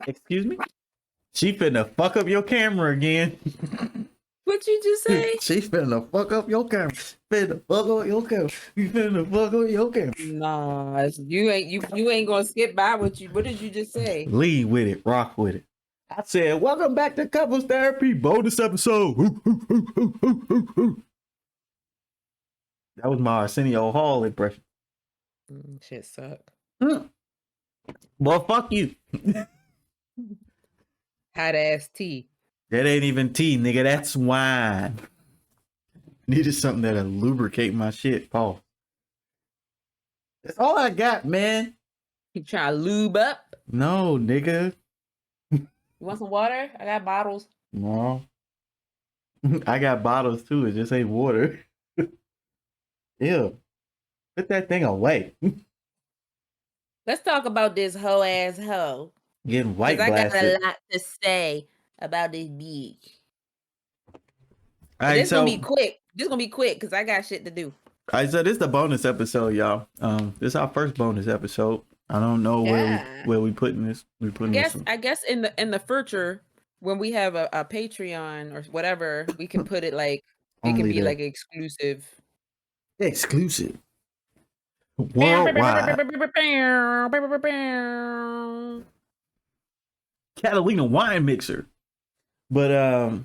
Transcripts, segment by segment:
Excuse me? She finna fuck up your camera again. What you just say? She finna fuck up your camera. Finna fuck up your camera. You finna fuck up your camera. Nah, you ain't gonna skip by what did you just say? Lead with it. Rock with it. I said, welcome back to Couples Therapy bonus episode. That was my Arsenio Hall impression. Shit suck. Well, fuck you. Hot ass tea. That ain't even tea, nigga. That's wine. Needed something that'll lubricate my shit, Paul. That's all I got, man. You trying to lube up? No, nigga. You want some water? I got bottles. No. I got bottles too. It just ain't water. Ew. Put that thing away. Let's talk about this hoe ass hoe. Getting white blasted. I got a lot to say about this bitch. All right, this gonna be quick. This gonna be quick because I got shit to do. All right, so this is the bonus episode, y'all. This is our first bonus episode. I don't know where we putting this. I guess in the future when we have a Patreon or whatever, we can put it like it can be like exclusive. Exclusive. Worldwide. Catalina wine mixer. But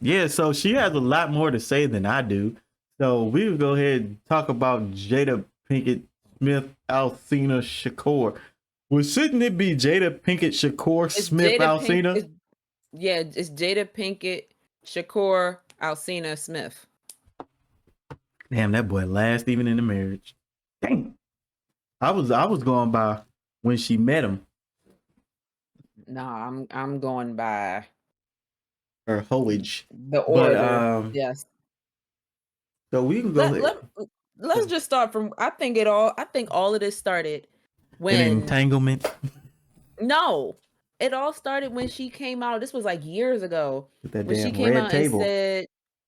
yeah, so she has a lot more to say than I do. So we will go ahead and talk about Jada Pinkett Smith, Alsina, Shakur. Well, shouldn't it be Jada Pinkett Shakur Smith, Alsina? It's Jada Pinkett Shakur Alsina Smith. Damn, that boy last even in the marriage. Damn. I was going by when she met him. No, I'm going by her hoage. The order. But, yes. So we can go. Let's just start from. I think all of this started when an entanglement. No, it all started when she came out. This was like years ago. When she came out and said,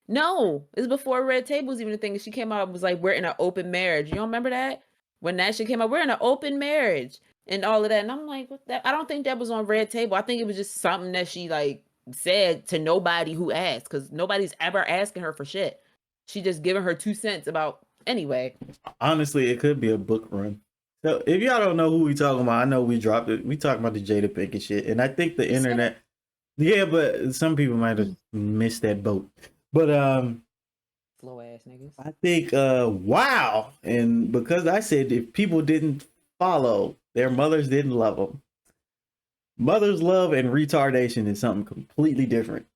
"No, it's before Red Table was even a thing." She came out and was like, "We're in an open marriage." You don't remember that? When that shit came out, we're in an open marriage and all of that. And I'm like, what that? I don't think that was on Red Table. I think it was just something that she like said to nobody who asked, because nobody's ever asking her for shit. She just giving her 2 cents about anyway. Honestly, it could be a book run. So if y'all don't know who we talking about, I know we dropped it. We talking about the Jada Pinkett shit, and I think the internet. Yeah, but some people might have missed that boat. But slow ass niggas. I think wow, and because I said if people didn't follow, their mothers didn't love them. Mother's love and retardation is something completely different.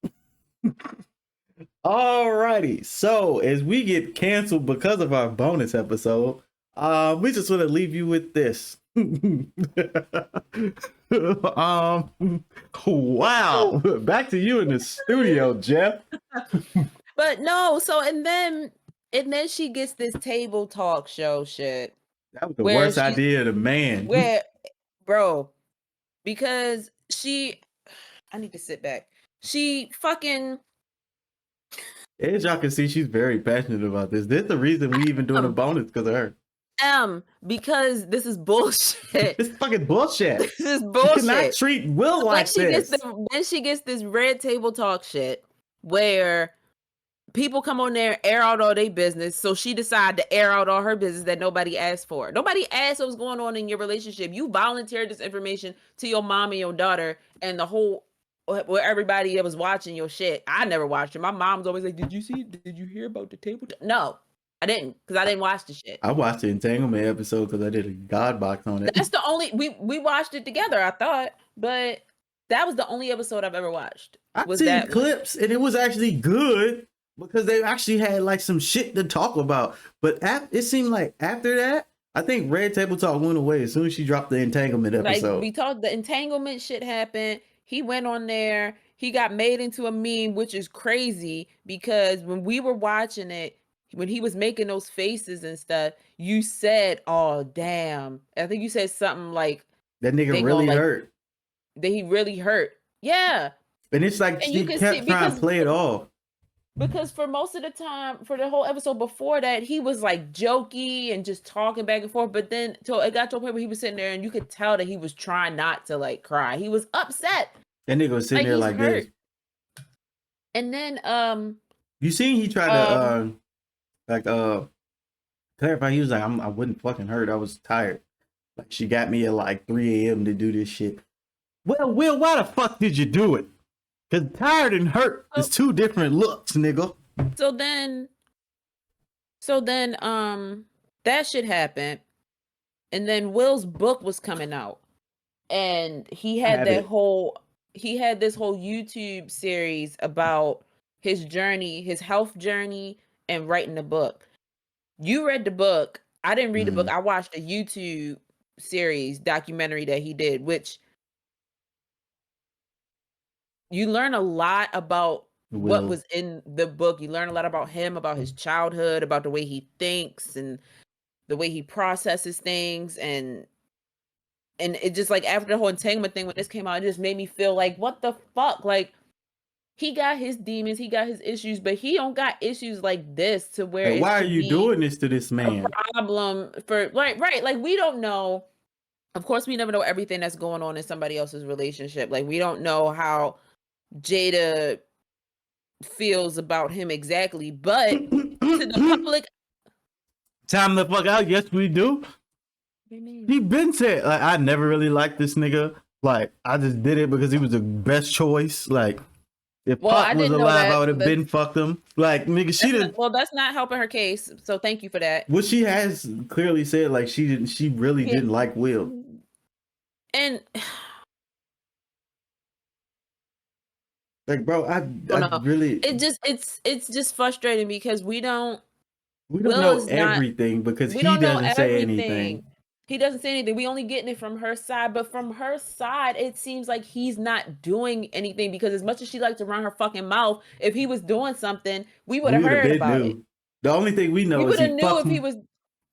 Alrighty, so as we get canceled because of our bonus episode, we just want to leave you with this. Wow, back to you in the studio, Jeff. But no, so and then she gets this table talk show shit. That was the worst idea of the man. Bro, because I need to sit back. She fucking. As y'all can see, she's very passionate about this. This is the reason we even doing a bonus, because of her. Because this is bullshit. This is fucking bullshit. This is bullshit. You cannot treat Will like this. Then she gets this Red Table talk shit where people come on there and air out all their business. So she decided to air out all her business that nobody asked for. Nobody asked what was going on in your relationship. You volunteered this information to your mom and your daughter and the whole, where everybody that was watching your shit. I never watched it. My mom's always like, did you hear about the table? No, I didn't, because I didn't watch the shit. I watched the Entanglement episode because I did a God box on it. That's the only, we watched it together, I thought, but that was the only episode I've ever watched. I've seen clips and it was actually good because they actually had like some shit to talk about. But it seemed like after that, I think Red Table Talk went away as soon as she dropped the Entanglement episode. Like we talked, the Entanglement shit happened. He went on there. He got made into a meme, which is crazy because when we were watching it, when he was making those faces and stuff, you said, "Oh damn!" I think you said something like, "That nigga really hurt." That he really hurt. Yeah. And it's like she kept trying to play it off. because for most of the time, for the whole episode before that, he was like jokey and just talking back and forth. But then till it got to a point where he was sitting there and you could tell that he was trying not to like cry. He was upset. That nigga was sitting Like there he's like hurt. this. And then You seen he tried to like clarify. He was like, I wasn't fucking hurt. I was tired. Like she got me at like 3 a.m. to do this shit. Well, Will, why the fuck did you do it? Cause tired and hurt is two different looks, nigga. So then that shit happened. And then Will's book was coming out. And he had this whole YouTube series about his journey, his health journey, and writing the book. You read the book. I didn't read the book. I watched a YouTube series documentary that he did, which you learn a lot about what was in the book. You learn a lot about him, about his childhood, about the way he thinks and the way he processes things. And it just like after the whole entanglement thing, when this came out, it just made me feel like, what the fuck? Like, he got his demons, he got his issues, but he don't got issues like this to where like, why are you doing this to this man? A problem for right. Like we don't know. Of course, we never know everything that's going on in somebody else's relationship. Like we don't know how Jada feels about him exactly, but to the public, time the fuck out. Yes, we do. He been said like I never really liked this nigga. Like I just did it because he was the best choice. Like if Pop was alive, I would have been fucked him. Like nigga, she didn't. Well, that's not helping her case. So thank you for that. Well, she has clearly said like she didn't. She really didn't like Will. And like, bro, I really. It's just frustrating because we don't know everything because he doesn't say anything. He doesn't say anything. We only getting it from her side, but from her side, it seems like he's not doing anything because as much as she likes to run her fucking mouth, if he was doing something, we would have heard about it. The only thing we know is he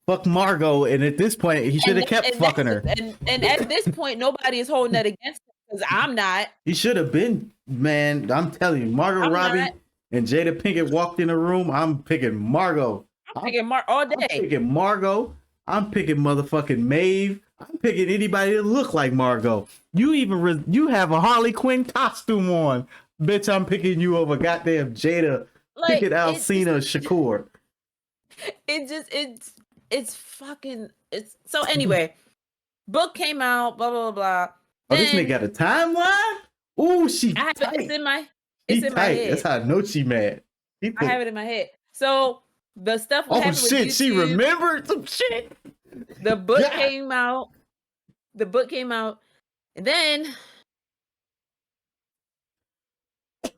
fuck Margot, and at this point, he should have kept fucking her. And at this point, nobody is holding that against him because I'm not. He should have been, man. I'm telling you, Margot Robbie and Jada Pinkett walked in the room. I'm picking Margot. I'm picking Margot all day. I'm picking Margot. I'm picking motherfucking Maeve. I'm picking anybody that look like Margot. You even you have a Harley Quinn costume on, bitch. I'm picking you over goddamn Jada Pinkett Alsina Shakur. It's fucking so anyway. Book came out, blah blah blah. Oh, this nigga got a timeline. Ooh, she tight. It's in my head. That's how I know she mad. I have it in my head. So the stuff. Oh shit! She remembered some shit. The book came out. And then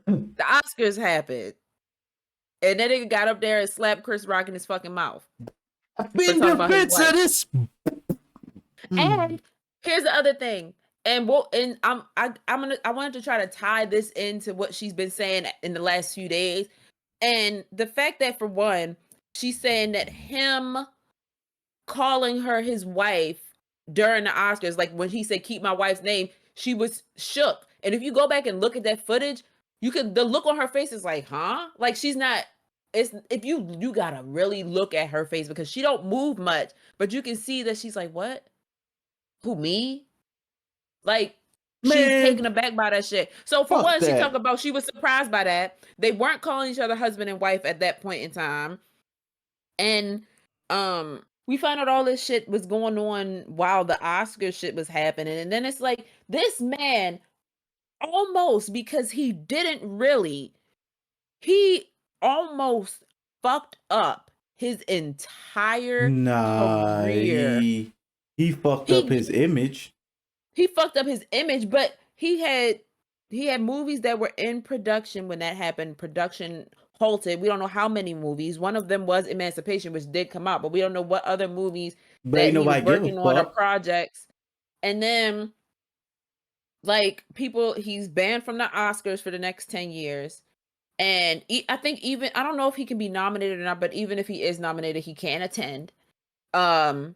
the Oscars happened, and then it got up there and slapped Chris Rock in his fucking mouth. I've been defense of this. And here's the other thing. I wanted to try to tie this into what she's been saying in the last few days, and the fact that for one, she's saying that him calling her his wife during the Oscars, like when he said "keep my wife's name," she was shook. And if you go back and look at that footage, the look on her face is like, huh? Like she's not. It's if you gotta really look at her face because she don't move much, but you can see that she's like, what? Who, me? Like, she's taken aback by that shit. So for one, she talked about she was surprised by that. They weren't calling each other husband and wife at that point in time. And we found out all this shit was going on while the Oscar shit was happening. And then it's like, this man almost, because he didn't really, he almost fucked up his entire career. He fucked up his image. He fucked up his image, but he had movies that were in production when that happened. Production halted. We don't know how many movies. One of them was Emancipation, which did come out, but we don't know what other movies that he was working on or projects. And then, like, he's banned from the Oscars for the next 10 years. And I think I don't know if he can be nominated or not, but even if he is nominated, he can't attend. And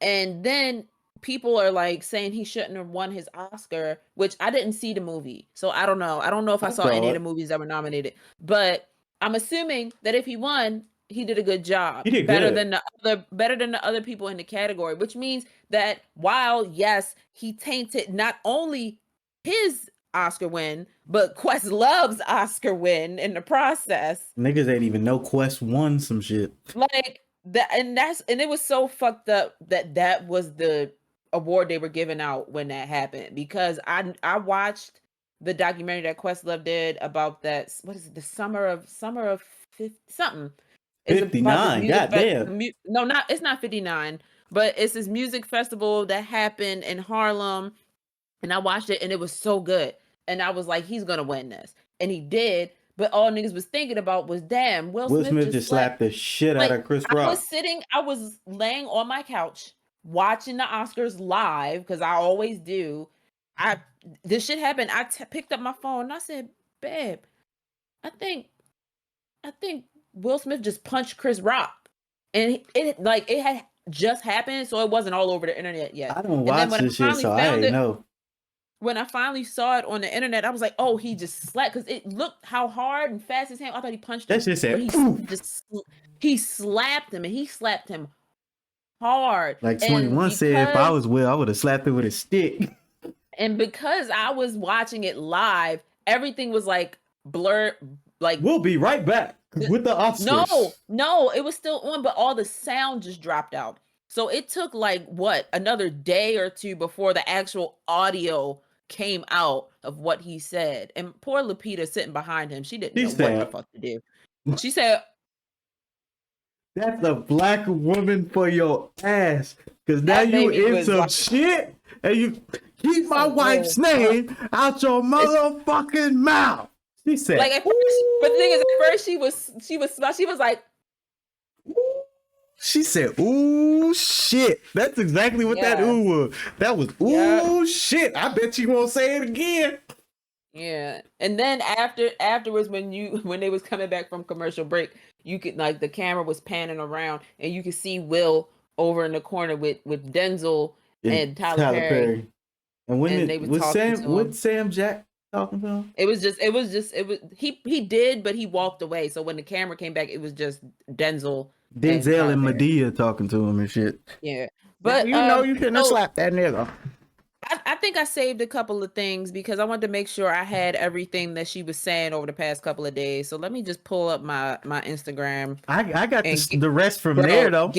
then people are like saying he shouldn't have won his Oscar, which I didn't see the movie. So I don't know. I don't know if I saw any of the movies that were nominated, but I'm assuming that if he won, he did a good job. He did better good. than the other people in the category, which means that while yes, he tainted not only his Oscar win, but Questlove's Oscar win in the process. Niggas ain't even know Quest won some shit. Like that, and it was so fucked up that was the award they were giving out when that happened, because I watched the documentary that Questlove did about that. What is it? The summer of 50, something. It's about this 59. Goddamn. no, it's not 59, but it's this music festival that happened in Harlem, and I watched it, and it was so good, and I was like, he's gonna win this, and he did. But all niggas was thinking about was, damn, Will Smith just slapped the shit out of Chris Rock. I was laying on my couch watching the Oscars live, because I always do. This shit happened. I picked up my phone and I said, babe, I think Will Smith just punched Chris Rock. And it had just happened, so it wasn't all over the internet yet. I don't watch this shit, so I didn't know. When I finally saw it on the internet, I was like, oh, he just slapped, because it looked how hard and fast his hand. I thought he punched him. That shit said, he slapped him, and he slapped him hard. Like 21 said, if I was Will, I would have slapped him with a stick. And because I was watching it live, everything was like blurred. Like, we'll be right back with the Oscars. No, it was still on, but all the sound just dropped out. So it took like another day or two before the actual audio came out of what he said. And poor Lupita sitting behind him, she didn't know what the fuck to do. She said, "That's a black woman for your ass, because now you in some shit and you keep my wife's name out your motherfucking mouth." She said, like, at first, but the thing is, at first she was like, she said, "Ooh shit." That's exactly what that ooh was. That was ooh shit. I bet you won't say it again. Yeah. And then afterwards, when they was coming back from commercial break, you could, like, the camera was panning around and you could see Will over in the corner with Denzel and Tyler Perry. And when they was Sam Jack talking to him? It was he did, but he walked away. So when the camera came back, it was just Denzel and Medea talking to him and shit. Yeah. But you shouldn't have slapped that nigga. I think I saved a couple of things because I wanted to make sure I had everything that she was saying over the past couple of days. So let me just pull up my Instagram. I got the rest from there though.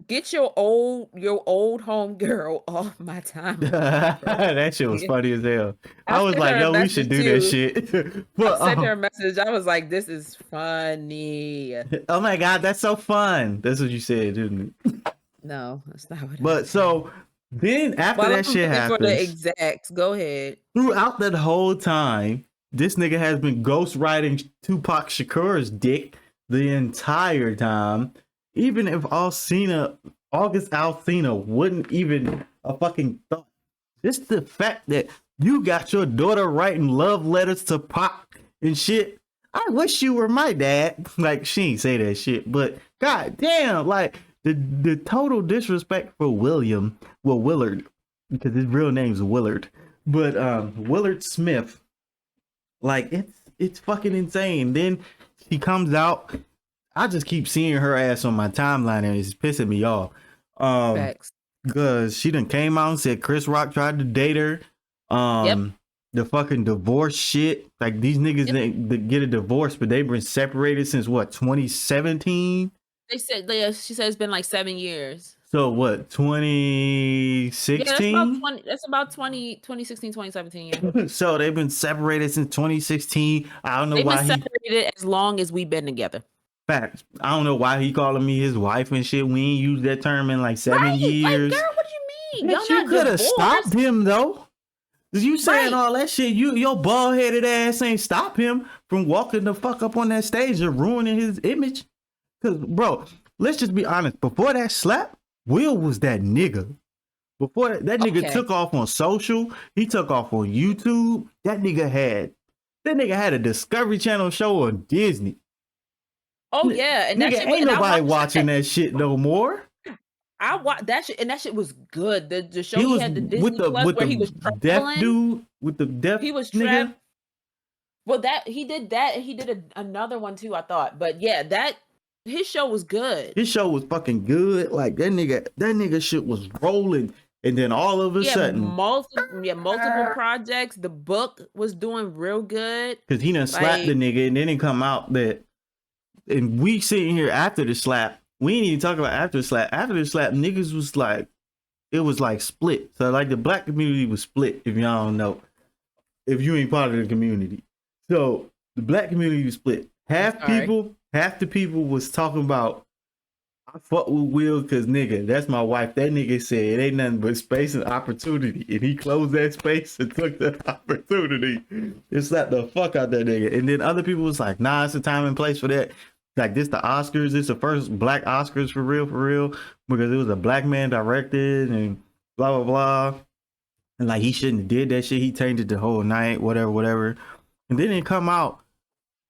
Get your old home girl off my time. That shit was funny as hell. I was like, yo, we should do that shit. But, I sent her a message. I was like, this is funny. Oh my god, that's so fun. That's what you said, didn't it? No, that's not what. But so. Then after that shit happens, for the exacts, go ahead. Throughout that whole time, this nigga has been ghostwriting Tupac Shakur's dick the entire time. Even if August Alsina wouldn't even a fucking thought. Just the fact that you got your daughter writing love letters to Pac and shit. I wish you were my dad. Like, she ain't say that shit, but god damn, like. The total disrespect for Willard, because his real name's Willard, but Willard Smith, like it's fucking insane. Then she comes out. I just keep seeing her ass on my timeline and it's pissing me off. Because she done came out and said Chris Rock tried to date her. The fucking divorce shit. Like, these niggas didn't get a divorce, but they've been separated since what, 2017? They said, she said it's been like 7 years. So what, 2016? Yeah, that's about 2016, 2017. Yeah. So they've been separated since 2016. I don't know why they've been separated as long as we've been together. Facts. I don't know why he calling me his wife and shit. We ain't used that term in like 7 years. Like, girl, what do you mean? Bitch, you could have stopped him though. You saying all that shit, your bald headed ass ain't stop him from walking the fuck up on that stage and ruining his image. Cause bro, let's just be honest. Before that slap, Will was that nigga. Before that nigga took off on social, he took off on YouTube. That nigga had a Discovery Channel show on Disney. Oh yeah, and nigga, ain't nobody watching that shit no more. I watched that shit, and that shit was good. The show he had the Disney Plus where he was traveling. Deaf dude with the deaf. He was nigga. Well, that he did that, and he did another one too, I thought. But yeah, his show was good. His show was fucking good. Like that nigga shit was rolling, and then all of a sudden, multiple projects. The book was doing real good because he done slapped the nigga, and then it come out that, and we sitting here after the slap. We ain't even talk about after the slap. After the slap, niggas was like, it was like split. So like the black community was split. If y'all don't know, if you ain't part of the community, so the black community was split. Half the people was talking about, I fuck with Will because nigga, that's my wife. That nigga said it ain't nothing but space and opportunity, and he closed that space and took the opportunity and slapped the fuck out that nigga. And then other people was like, nah, it's a time and place for that. Like this, the Oscars. It's the first black Oscars for real, because it was a black man directed and blah blah blah. And like he shouldn't have did that shit. He changed it the whole night, whatever. And then it come out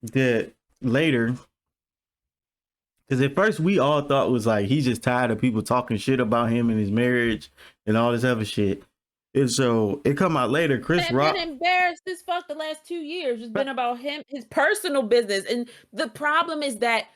that later, because at first we all thought it was like he's just tired of people talking shit about him and his marriage and all this other shit. And so it come out later. Chris Rock been embarrassed as fuck the last 2 years. It's been about him, his personal business. And the problem is that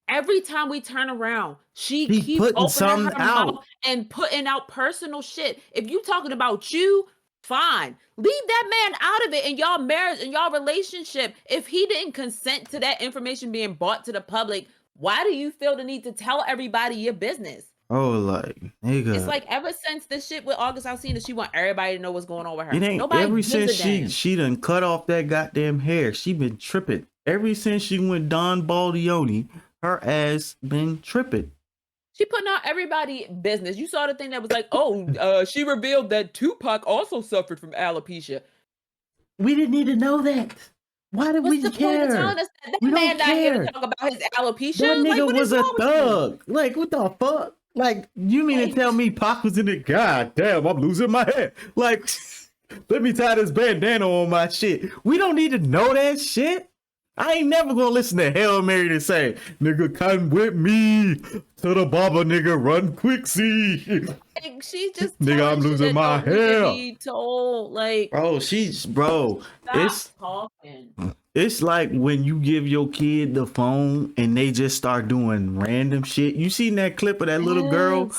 every time we turn around, she keeps opening her mouth and putting out personal shit. If you talking about you, fine. Leave that man out of it in y'all marriage and y'all relationship. If he didn't consent to that information being brought to the public, why do you feel the need to tell everybody your business? Oh, like nigga. It's like ever since this shit with August Alsina, she want everybody to know what's going on with her. It ain't ever since she done cut off that goddamn hair. She been tripping. Ever since she went Don Baldioni, her ass been tripping. She putting out everybody business. You saw the thing that was like, she revealed that Tupac also suffered from alopecia. We didn't need to know that. Why did we care? That man not here to talk about his alopecia. That nigga was a thug. Like, what the fuck? Like, you mean to tell me Pac was in it? God damn, I'm losing my head. Like, let me tie this bandana on my shit. We don't need to know that shit. I ain't never gonna listen to Hail Mary to say, nigga, come with me to the barber, nigga, run quick, see. Like, she just nigga, I'm losing my hair. It's like when you give your kid the phone and they just start doing random shit. You seen that clip of that little girl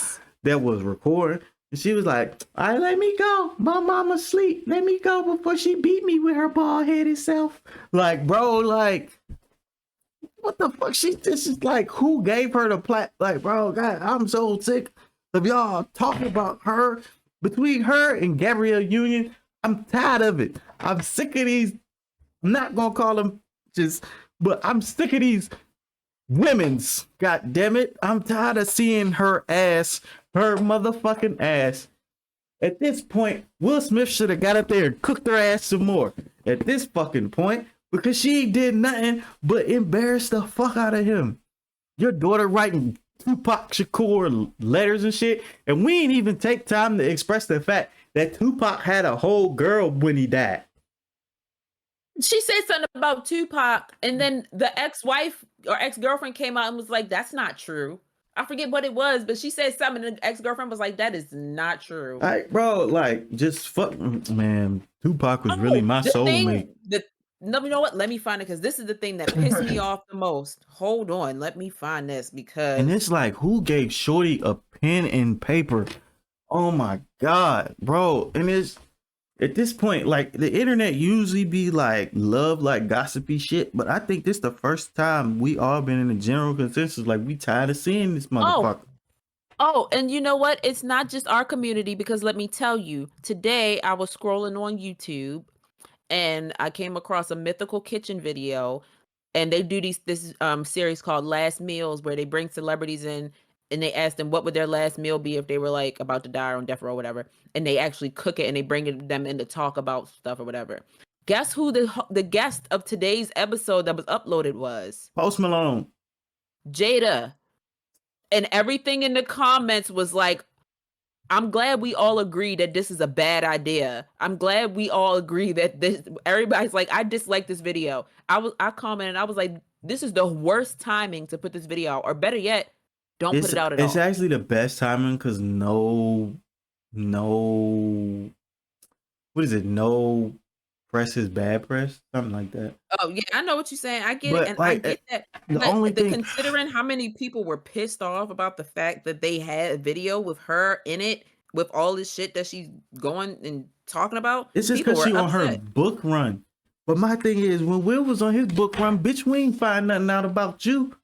that was recording? And she was like, all right, let me go. My mama's asleep. Let me go before she beat me with her bald-headed self. Like, bro, like, what the fuck? This is like, who gave her the plat? Like, bro, God, I'm so sick of y'all talking about her. Between her and Gabrielle Union, I'm tired of it. I'm sick of these. I'm not gonna call them but I'm sick of these women's. God damn it. I'm tired of seeing her ass, her motherfucking ass. At this point, Will Smith should have got up there and cooked her ass some more. At this fucking point, because she did nothing but embarrass the fuck out of him. Your daughter writing Tupac Shakur letters and shit, and we ain't even take time to express the fact that Tupac had a whole girl when he died. She said something about Tupac, and then the ex-wife or ex-girlfriend came out and was like, that's not true. I forget what it was, but she said something, and the ex-girlfriend was like, that is not true. Like, bro, like, just fuck, man. Tupac was really my soulmate. No, you know what? Let me find it, because this is the thing that pissed me off the most. Hold on, let me find this, because... And it's like, who gave Shorty a pen and paper? Oh my God, bro. And it's... At this point, like, the internet usually be like love, like gossipy shit, but I think this the first time we all been in a general consensus, like we tired of seeing this motherfucker. Oh, and you know what? It's not just our community, because let me tell you, today I was scrolling on YouTube and I came across a Mythical Kitchen video, and they do this series called Last Meals, where they bring celebrities in and they ask them what would their last meal be if they were like about to die or on death row or whatever, and they actually cook it and they bring them in to talk about stuff or whatever. Guess who the guest of today's episode that was uploaded was? Post Malone. Jada. And everything in the comments was like, I'm glad we all agree that this is a bad idea. I'm glad we all agree that this, everybody's like, I dislike this video. I commented, I was like, this is the worst timing to put this video out, or better yet, don't put it out at all. It's actually the best timing, because no press is bad press, something like that. Oh yeah, I know what you're saying. I get it, But and I like get that. the But only thing, considering how many people were pissed off about the fact that they had a video with her in it, with all this shit that she's going and talking about, it's just people because were she on her upset. book run. But my thing is, when Will was on his book run, bitch, we ain't find nothing out about you.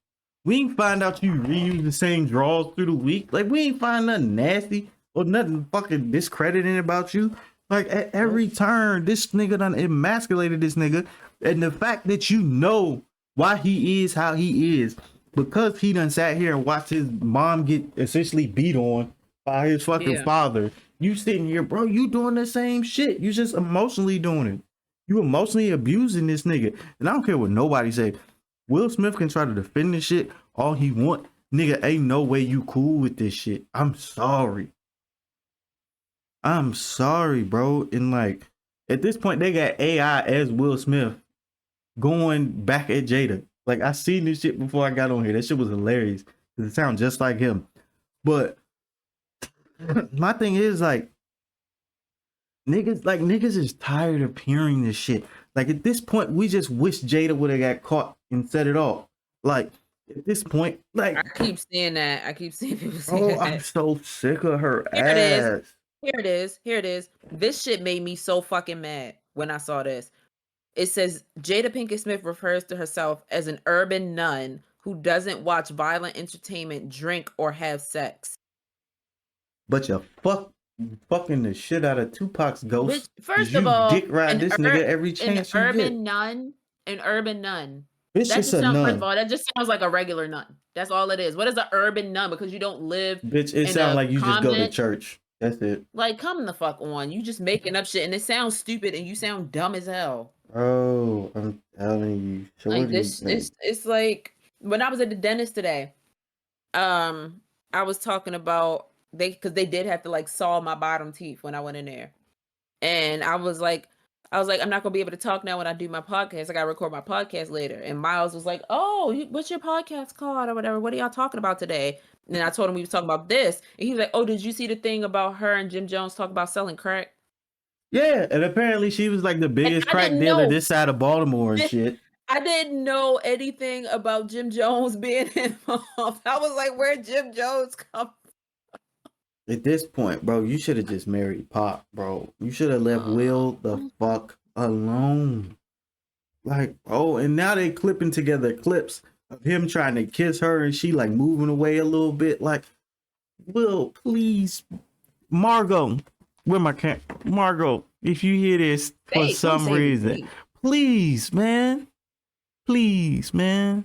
We ain't find out you reuse the same draws through the week. Like, we ain't find nothing nasty or nothing fucking discrediting about you. Like, at every turn, this nigga done emasculated this nigga. And the fact that you know why he is how he is, because he done sat here and watched his mom get essentially beat on by his fucking Yeah. father. You sitting here, bro, you doing the same shit. You just emotionally doing it. You emotionally abusing this nigga. And I don't care what nobody say. Will Smith can try to defend this shit all he want. Nigga, ain't no way you cool with this shit. I'm sorry. I'm sorry, bro. And like, at this point, they got AI as Will Smith going back at Jada. Like, I seen this shit before I got on here. That shit was hilarious. It sounds just like him. But my thing is, like, niggas is tired of hearing this shit. Like, at this point, we just wish Jada would have got caught and set it off. Like, at this point, like, I keep seeing that. I keep seeing people say oh, that. I'm so sick of her Here it is. ass. Here it is. Here it is. This shit made me so fucking mad when I saw this. It says Jada Pinkett Smith refers to herself as an urban nun who doesn't watch violent entertainment, drink, or have sex. But you fucking the shit out of Tupac's ghost. Which, first you of all, dick ride this nigga every chance you get. an urban nun. Bitch, That it's just a sounds, first nun. of all, that just sounds like a regular nun. That's all it is. What is an urban nun? Because you don't live Bitch, it in sounds a like you just go to convent. church. That's it. Like, come the fuck on. You just making up shit and it sounds stupid and you sound dumb as hell. Bro, I'm telling you. So Like what do you this, think? it's like when I was at the dentist today, I was talking about because they did have to like saw my bottom teeth when I went in there. And I was like, I'm not gonna be able to talk now when I do my podcast. I gotta record my podcast later. And Miles was like, "Oh, what's your podcast called or whatever? What are y'all talking about today?" And I told him we was talking about this, and he was like, "Oh, did you see the thing about her and Jim Jones talk about selling crack?" Yeah, and apparently she was like the biggest I crack didn't dealer know. this side of Baltimore and shit. I didn't know anything about Jim Jones being involved. I was like, "Where Jim Jones come?" At this point, bro, you should have just married Pop, bro. You should have left Will the fuck alone. Like, oh, and now they clipping together clips of him trying to kiss her and she like moving away a little bit. Like, Will, please, Margot, where my cat? Margot, if you hear this for some reason, please, man. Please, man.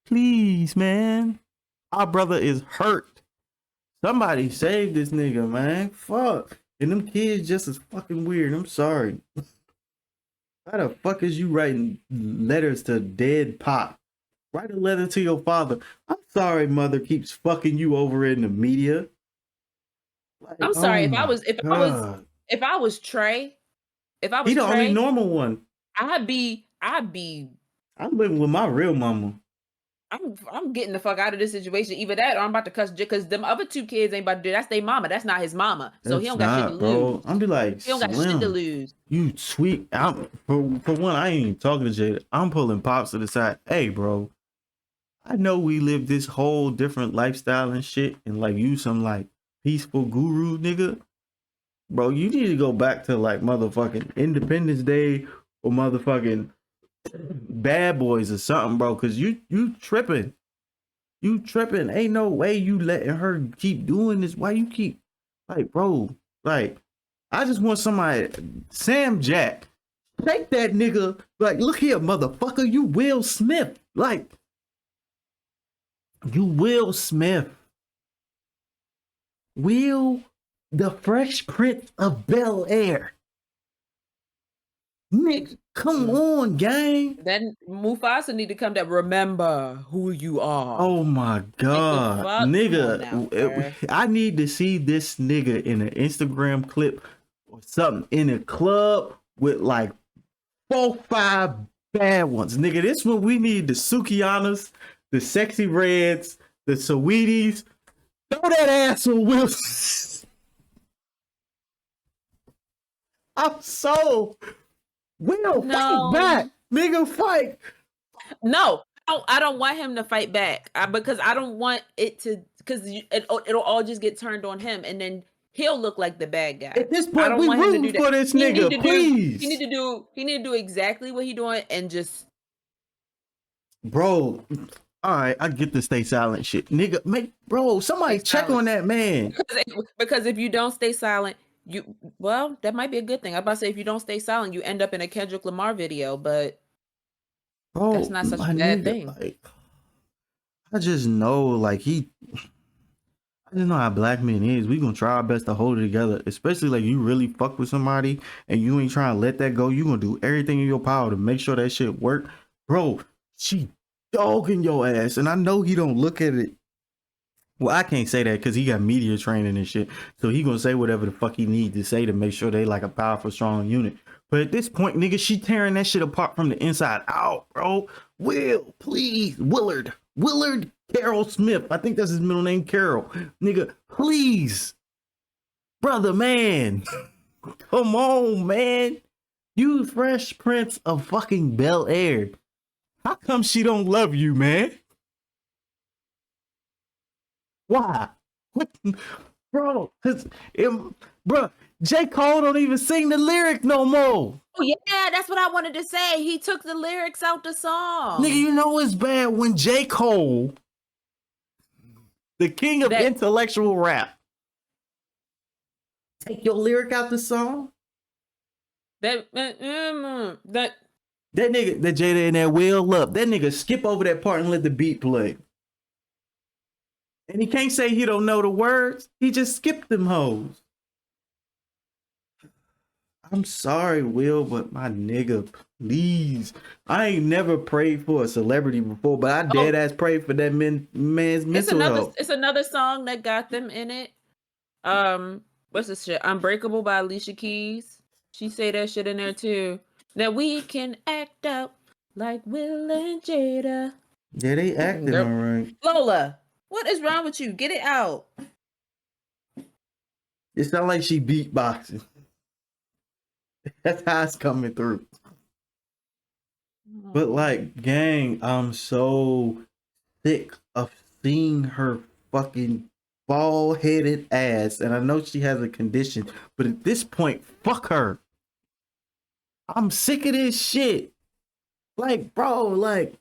Please, man. Our brother is hurt. Somebody save this nigga, man. Fuck. And them kids just as fucking weird. I'm sorry. Why the fuck is you writing letters to dead Pop? Write a letter to your father. I'm sorry, mother keeps fucking you over in the media. Like, I'm sorry oh if I was Trey, he the only normal one. I'd be I'm living with my real mama. I'm getting the fuck out of this situation. Either that or I'm about to cuss because them other two kids ain't about to do that's their mama. That's not his mama. So he don't got shit to lose. I'm be like, he don't got shit to lose. You sweet. For one, I ain't even talking to Jada. I'm pulling Pops to the side. Hey, bro. I know we live this whole different lifestyle and shit, and like you some like peaceful guru nigga. Bro, you need to go back to like motherfucking Independence Day or motherfucking Bad Boys or something, bro. Cause you tripping. You tripping. Ain't no way you letting her keep doing this. Why you keep like, bro? Like, I just want somebody, Sam Jack, take that nigga. Like, look here, motherfucker. You Will Smith. Like, you Will Smith. Will the Fresh Prince of Bel-Air. Nick, come on, gang. Then Mufasa need to come down. Remember who you are. Oh my god, nigga! Now, I need to see this nigga in an Instagram clip or something in a club with like 4-5 bad ones, nigga. This one we need the Sukianas, the Sexy Reds, the Sweeties. Throw that ass on Wilson. I'm so Will, fight No, back. Nigga, fight. no, I don't want him to fight back because I don't want it to because it'll all just get turned on him and then he'll look like the bad guy. At this I point, don't we want him to do rooting that. for this He need nigga, to do. please. He need to do exactly what he doing and just Bro, all right, I get the stay silent shit. Nigga, somebody stay check silent. on that man. Because if you don't stay silent, that might be a good thing. I'm about to say if you don't stay silent, you end up in a Kendrick Lamar video, but Bro, that's not such my a bad nigga, thing. like, I just know, like, I just know how black men is. We gonna try our best to hold it together, especially like you really fuck with somebody and you ain't trying to let that go. You gonna do everything in your power to make sure that shit work. Bro, she dogging your ass, and I know he don't look at it. Well, I can't say that because he got media training and shit, so he gonna say whatever the fuck he need to say to make sure they like a powerful, strong unit. But at this point, nigga, she tearing that shit apart from the inside out, bro. Will, please, Willard Carroll Smith. I think that's his middle name, Carroll. Nigga, please, brother, man, come on, man. You Fresh Prince of fucking Bel Air. How come she don't love you, man? Why? What, bro? Bro, J. Cole don't even sing the lyric no more. Oh yeah, that's what I wanted to say. He took the lyrics out the song. Nigga, you know it's bad when J. Cole, the king of intellectual rap, take your lyric out the song. That nigga, that Jada and that Will up. That nigga skip over that part and let the beat play. And he can't say he don't know the words. He just skipped them hoes. I'm sorry, Will, but my nigga, please. I ain't never prayed for a celebrity before, but I dead ass prayed for that man's mental health. It's another song that got them in it. What's this shit? Unbreakable by Alicia Keys. She say that shit in there too. That we can act out like Will and Jada. Yeah, they acting all right. Lola, what is wrong with you? Get it out. It sounds like she beatboxing. That's how it's coming through. But like, gang, I'm so sick of seeing her fucking bald-headed ass. And I know she has a condition, but at this point, fuck her. I'm sick of this shit. Like, bro, like,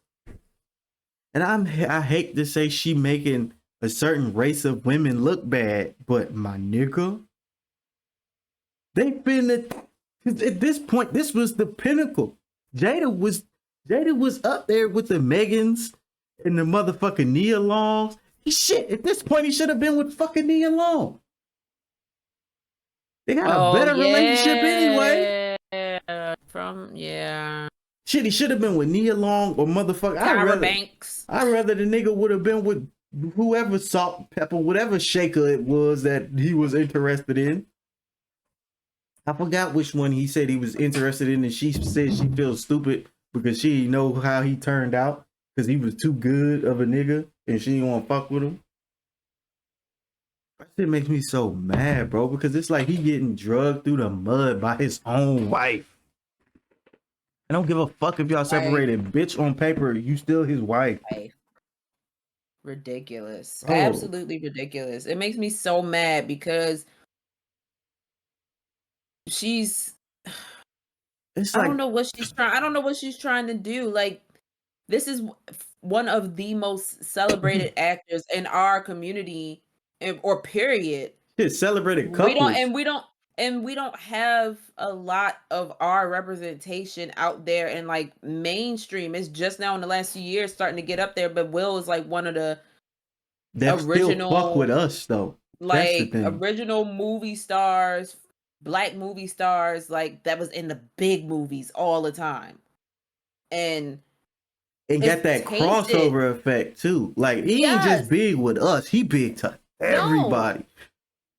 and I hate to say she making a certain race of women look bad, but my nigga, they finna. At this point, this was the pinnacle. Jada was up there with the Megans and the motherfucking Nia Longs. Shit, at this point, he should have been with fucking Nia Long. They got a better relationship anyway. Shit, he should have been with Nia Long or motherfucker. Tyra Banks. I'd rather the nigga would have been with whoever Salt Pepper, whatever shaker it was that he was interested in. I forgot which one he said he was interested in, and she said she feels stupid because she didn't know how he turned out because he was too good of a nigga and she didn't want to fuck with him. That shit makes me so mad, bro, because it's like he getting drugged through the mud by his own wife. I don't give a fuck if y'all separated. Bitch, on paper, you still his wife. Ridiculous. Oh. Absolutely ridiculous. It makes me so mad because she's I don't know what she's trying to do. Like, this is one of the most celebrated actors in our community or period. It's celebrated couples. We don't have a lot of our representation out there in like mainstream. It's just now in the last few years starting to get up there, but Will is like one of the original still fuck with us though. Like original movie stars, black movie stars, like that was in the big movies all the time. And got that crossover effect too. Like he ain't just big with us, he big to everybody. No.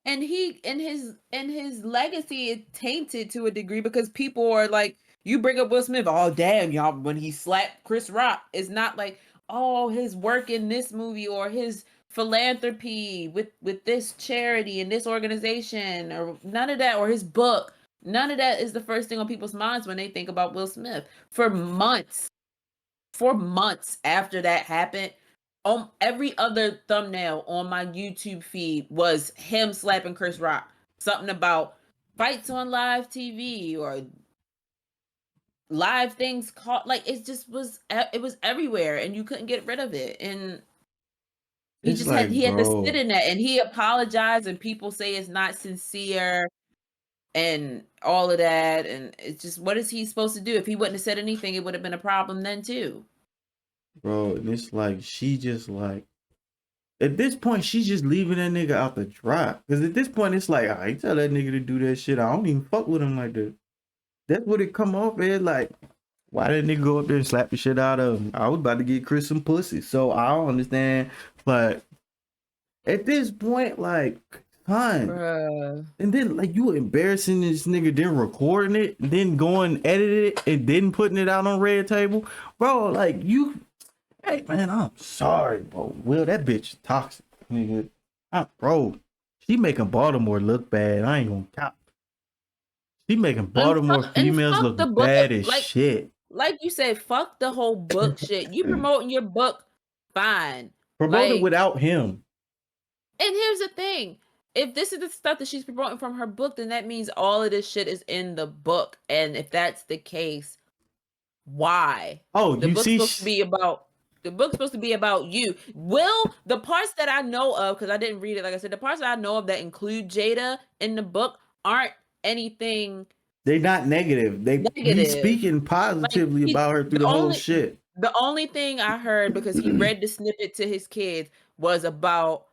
And his legacy is tainted to a degree because people are like, you bring up Will Smith, oh damn, y'all, when he slapped Chris Rock, it's not like, oh, his work in this movie or his philanthropy with this charity and this organization or none of that, or his book. None of that is the first thing on people's minds when they think about Will Smith. For months after that happened, on every other thumbnail on my YouTube feed was him slapping Chris Rock. Something about fights on live TV or live things caught. Like it was everywhere, and you couldn't get rid of it. And It's like, he had to sit bro, in that, and he apologized, and people say it's not sincere and all of that. And it's just, what is he supposed to do? If he wouldn't have said anything, it would have been a problem then too. and it's like she just like at this point she's just leaving that nigga out the drop. Cause at this point it's like I tell that nigga to do that shit. I don't even fuck with him like that. That's what it come off as. Like, why did nigga go up there and slap the shit out of him? I was about to get Chris some pussy. So I don't understand. But at this point, like, fine. Bruh. And then like you embarrassing this nigga, then recording it, then going edit it, and then putting it out on Red Table. Bro, like you, hey man, I'm sorry, bro. Will, that bitch is toxic, nigga. Bro, she making Baltimore look bad. I ain't gonna count. She making Baltimore And females fuck the look book. bad as shit. Like you said, fuck the whole book shit. You promoting your book, fine. Promote it Like, without him. and here's the thing. If this is the stuff that she's promoting from her book, then that means all of this shit is in the book. And if that's the case, why? Oh, The you book's see, supposed to be about you. Will, the parts that I know of, because I didn't read it, like I said, the parts that I know of that include Jada in the book aren't anything they're not negative. He's negative. speaking Like, positively about her through the whole shit. the only thing I heard, because he read the snippet to his kids, was about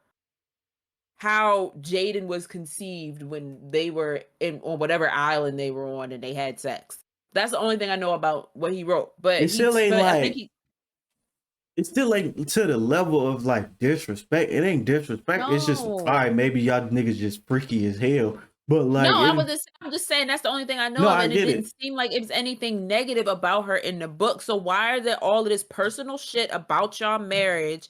how Jaden was conceived when they were on whatever island they were on and they had sex. That's the only thing I know about what he wrote. But It still ain't I think like it still ain't to the level of like disrespect. It ain't disrespect. It's just all no. right. Maybe y'all niggas just freaky as hell. But like, No, I'm just saying that's the only thing I know no, of, I and it get didn't it. seem like it was anything negative about her in the book. So why are there all of this personal shit about y'all marriage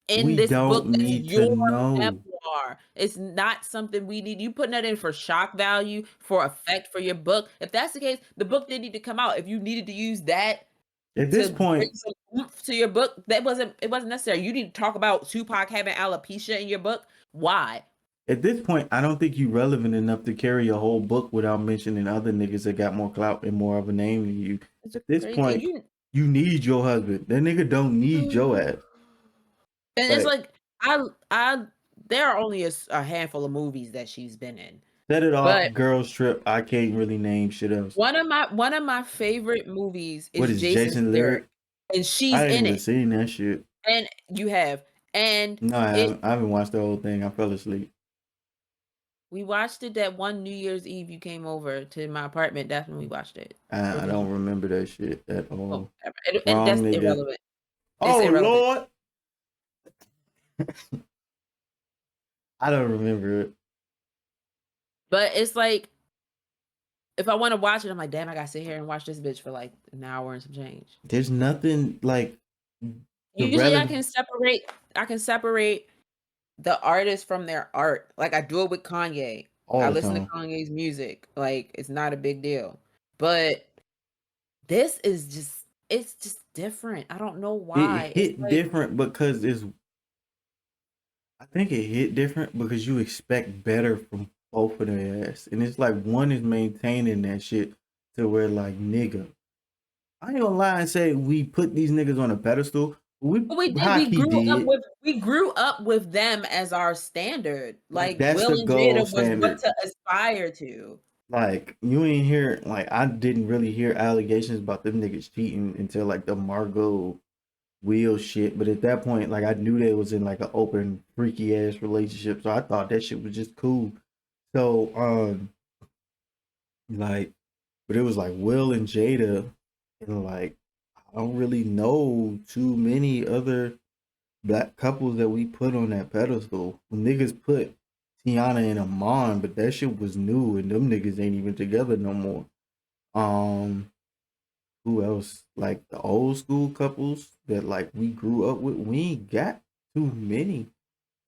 in We this book don't that's need to your know. memoir? It's not something we need. You putting that in for shock value, for effect for your book. If that's the case, the book didn't need to come out. If you needed to use that At this to bring point, some oomph to your book, it wasn't necessary. You need to talk about Tupac having alopecia in your book. Why? I don't think you relevant enough to carry a whole book without mentioning other niggas that got more clout and more of a name than you. It's At this crazy. point, you need your husband. That nigga don't need your ass. And it's Like, like I there are only a handful of movies that she's been in. set it off, But girls trip. I can't really name shit else. one of my favorite movies What is is Jason's Jason Lyric, Lyric? and I she's ain't in even it. seen that shit. And you have. And No, I it haven't. I haven't watched the whole thing. I fell asleep. we watched it that one New Year's Eve you came over to my apartment. That's when we watched it. I don't remember that shit at all. And Wrong that's nigga. irrelevant. It's Oh irrelevant. Lord, I don't remember it. But it's like, if I want to watch it, I'm like, damn, I gotta sit here and watch this bitch for like an hour and some change. There's nothing like the Usually I relevant can separate the artist from their art. Like, I do it with Kanye. all I the listen to time. Kanye's music. Like, it's not a big deal. But this is it's just different. I don't know It why. It's hit like, different because it's. I think it hit different because you expect better from both of their ass, and it's like one is maintaining that shit to where like nigga. I ain't gonna lie and say we put these niggas on a pedestal. We but we did. hockey did. We grew up with them as our standard. Like Like, that's Will the and gold Jada was what standard. to aspire to. Like you ain't hear like I didn't really hear allegations about them niggas cheating until like the Margot Will shit. But at that point, like I knew they was in like an open freaky ass relationship, so I thought that shit was just cool. So like, but it was like Will and Jada, and like I don't really know too many other black couples that we put on that pedestal. Niggas put Tiana and Amon, but that shit was new, and them niggas ain't even together no more. Um, who else? Like the old school couples that like we grew up with, we ain't got too many.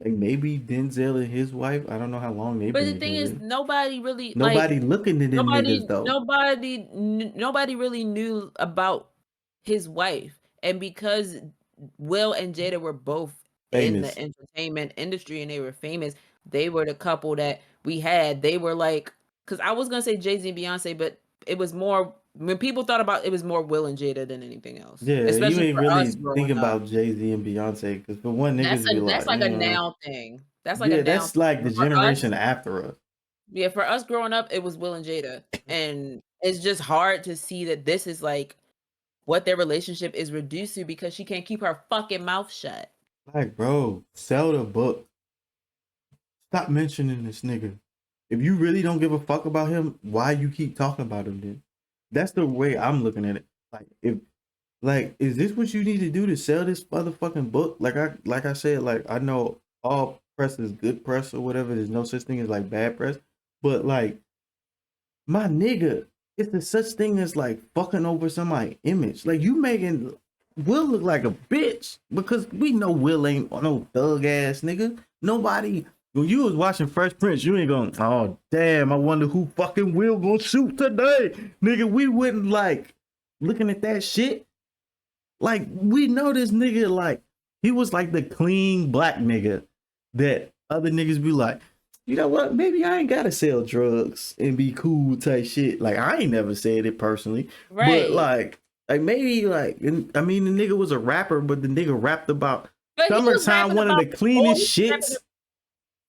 Like maybe Denzel and his wife. I don't know how long they've But been the thing is, together. nobody really Nobody looking at them niggas though. nobody really knew about his wife, and because Will and Jada were both in the Famous. entertainment industry and they were famous, they were the couple that we had. They were like, because I was gonna say Jay-Z and Beyonce, but it was more when people thought about it was more Will and Jada than anything else, Yeah, you especially ain't for us really growing thinking up. about Jay-Z and Beyonce because for one, niggas be That's like, like a now thing. That's like a yeah, now that's like thing. the For us, generation after us. yeah, for us growing up, it was Will and Jada, and it's just hard to see that this is like what their relationship is reduced to because she can't keep her fucking mouth shut. Like, bro, sell the book. Stop mentioning this nigga. If you really don't give a fuck about him, why you keep talking about him then? That's the way I'm looking at it. Is this what you need to do to sell this motherfucking book? Like I said, like I know all press is good press or whatever. There's no such thing as like bad press. But like my nigga, it's the such thing as like fucking over somebody's image. Like you making Will look like a bitch because we know Will ain't no thug ass nigga. Nobody when you was watching Fresh Prince, you ain't going, oh damn, I wonder who fucking Will gonna shoot today. Nigga, we wouldn't like looking at that shit. Like we know this nigga like he was like the clean black nigga that other niggas be like, you know what? Maybe I ain't gotta sell drugs and be cool type shit. Like I ain't never said it personally, but Right. like maybe like I mean the nigga was a rapper, but the nigga rapped about But he was summertime, rapping one of about the cleanest rapping, shits.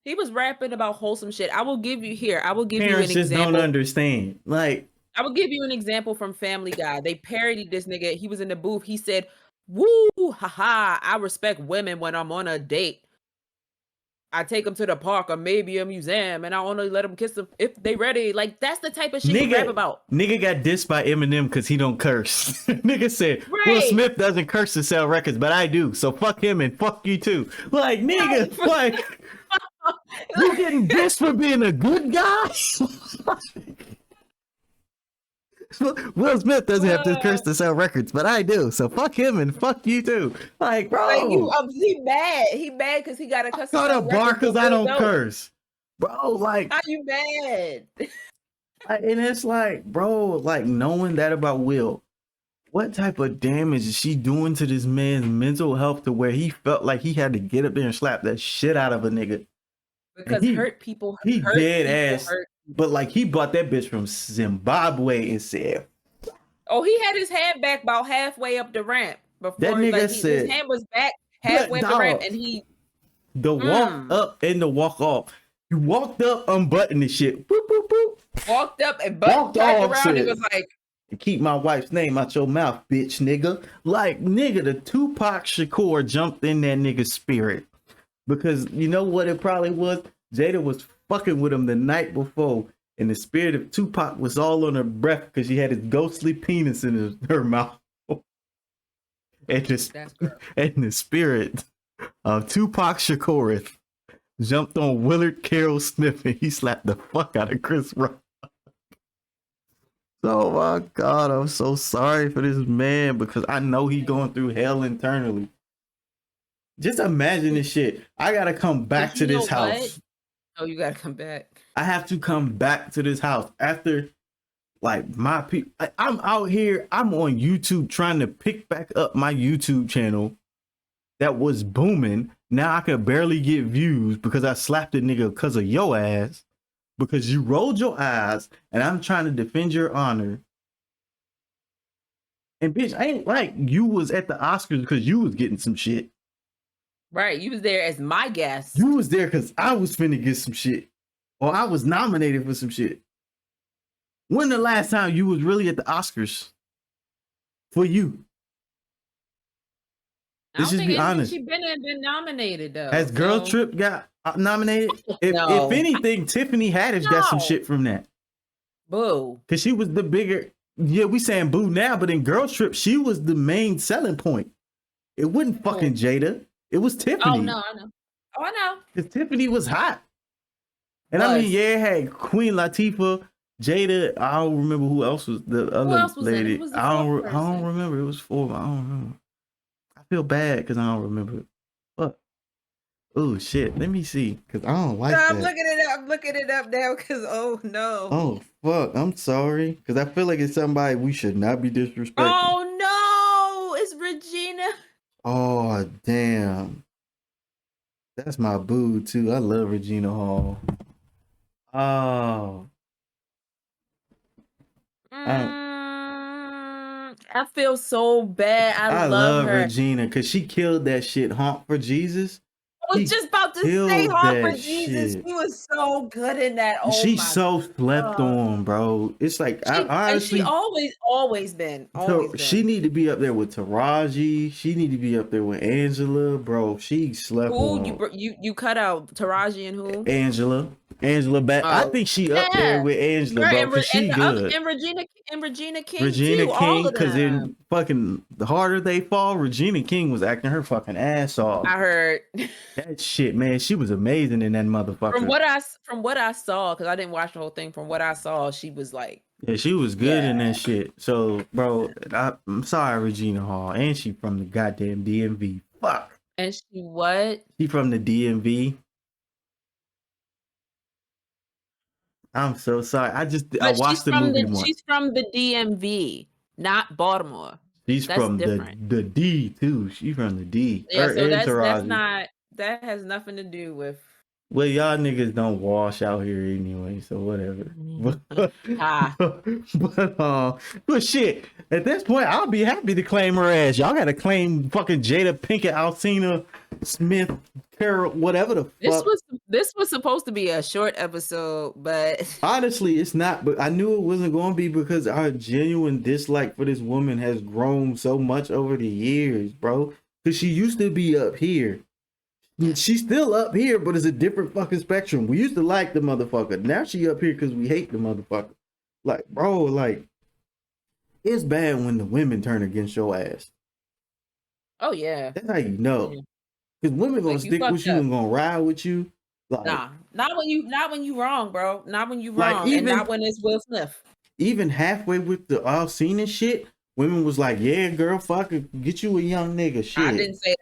he was rapping about wholesome shit. I will give you an Parents just don't example. understand. Like I will give you an example from Family Guy. They parodied this nigga. He was in the booth. He said, "Woo, haha, I respect women when I'm on a date. I take them to the park or maybe a museum, and I only let them kiss them if they ready." Like that's the type of shit he rap about. nigga got dissed by Eminem because he don't curse. Nigga said Will Right. Smith doesn't curse to sell records, but I do. So fuck him and fuck you too. Like nigga, like you getting dissed for being a good guy? Will Smith doesn't have to curse to sell records, but I do. So fuck him and fuck you too. Like, Like you, bro, he mad. He mad because he got a I cuss to caught a sell bar records. because But I Will don't curse, bro. Like, How you mad? and it's like, bro, like knowing that about Will, what type of damage is she doing to this man's mental health to where he felt like he had to get up there and slap that shit out of a nigga? And Because he dead ass, hurt. but like he bought that bitch from Zimbabwe and said, Oh, he had his hand back about halfway up the ramp that before, nigga like his said, hand was back but halfway up the ramp, dog, and he the walk up and the walk off. You walked up, unbuttoned the shit, boop, boop, boop. walked up and Walked turned off, around and said, was like, keep my wife's name out your mouth, bitch, nigga. Like, nigga, the Tupac Shakur jumped in that nigga's spirit. Because you know what it probably was? Jada was fucking with him the night before, and the spirit of Tupac was all on her breath because she had his ghostly penis in her mouth. And "That's gross." the spirit of Tupac Shakur jumped on Willard Carroll Smith and he slapped the fuck out of Chris Rock. Oh my God, I'm so sorry for this man because I know he going through hell internally. Just imagine this shit. I gotta come back to this house. Oh, you gotta come back. I have to come back to this house after like my people. I'm out here. I'm on YouTube trying to pick back up my YouTube channel that was booming. Now I could barely get views because I slapped a nigga because of your ass. Because you rolled your eyes and I'm trying to defend your honor. And bitch, I ain't like you was at the Oscars because you was getting some shit. Right, you was there as my guest. You was there because I was finna get some shit. Or I was nominated for some shit. When the last time you was really at the Oscars? For you. Let's just be honest. She been nominated though. Has Girl Trip got nominated? No. If anything, Tiffany Haddish got some shit from that. Boo. Because she was the bigger, yeah, we saying boo now, but in Girl Trip, she was the main selling point. It wasn't fucking Jada. It was Tiffany. Oh, no, I know. Oh, I know. Because Tiffany was hot. And I mean, yeah, it had Queen Latifah, Jada. I don't remember who else was the other lady. I don't remember. It was four. I don't remember. I feel bad because I don't remember it. But Oh shit, let me see, cause I don't No, like I'm that. looking it up. I'm looking it up now because oh no. Oh fuck, I'm sorry, cause I feel like it's somebody we should not be disrespecting. Oh no, it's Regina. Oh damn, that's my boo too. I love Regina Hall. Oh, I I feel so bad. I I love love her. Regina because she killed that shit. Honk for Jesus. I was She just about to say killed Hall for that Jesus. shit. She was so good in that. Oh She's my so slept god. on, bro. It's like I She honestly, always she been. need to be up there with Taraji. She need to be up there with Angela, bro. She slept Who on you cut out Taraji and who? Angela. Angela back. I Oh think she up there yeah, with Angela, right. bro, cause And she the other good. and Regina King Regina too. All King, of cause them. in fucking the harder they fall, Regina King was acting her fucking ass off. I heard. That shit, man, she was amazing in that motherfucker. From what I saw, because I didn't watch the whole thing. From what I saw, she was like, Yeah, she was good yeah. in that shit. So, bro, I'm sorry, Regina Hall, and she from the goddamn DMV. Fuck, And she what? she from the DMV. I'm so sorry. I But watched the movie once. she's from the DMV, not Baltimore. She's That's from the different. the D too. She from the D. Yeah, Her so and that's Taraji. not that has nothing to do with Well, y'all niggas don't wash out here anyway, so whatever. But ah. but shit, at this point, I'll be happy to claim her ass. Y'all gotta claim fucking Jada Pinkett, Alsina, Smith, Carol, whatever the fuck. This was supposed to be a short episode, but Honestly, it's not, but I knew it wasn't going to be because our genuine dislike for this woman has grown so much over the years, bro. Because she used to be up here. She's still up here, but it's a different fucking spectrum. We used to like the motherfucker. Now she up here because we hate the motherfucker. Like, bro, like, it's bad when the women turn against your ass. oh yeah. That's how you know. Yeah. Because women gonna Like you stick with fucked you up. and gonna ride with you. Like, Nah. Not when you wrong, bro. Not when you like wrong. And not even when it's Will Smith. even halfway with the all seen and shit, women was like, "Yeah, girl, fuck it, get you a young nigga." I Shit. didn't say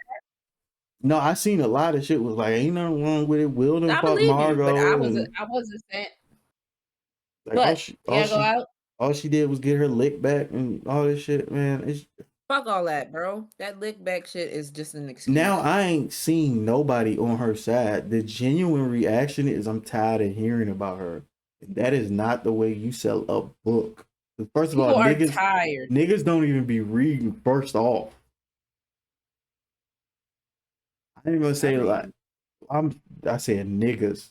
No, I seen a lot of shit was like, "Ain't nothing wrong with it." Will done that. I fuck believe you, but Margot, and I wasn't saying like but you gotta go out. all she did was get her lick back and all this shit. Man, it's Fuck all that, bro. That lick back shit is just an now excuse. I ain't seen nobody on her side. The genuine reaction is, I'm tired of hearing about her. That is not the way you sell a book. First of all, People are tired. niggas don't even be reading first off. I ain't gonna I say like mean, I said niggas.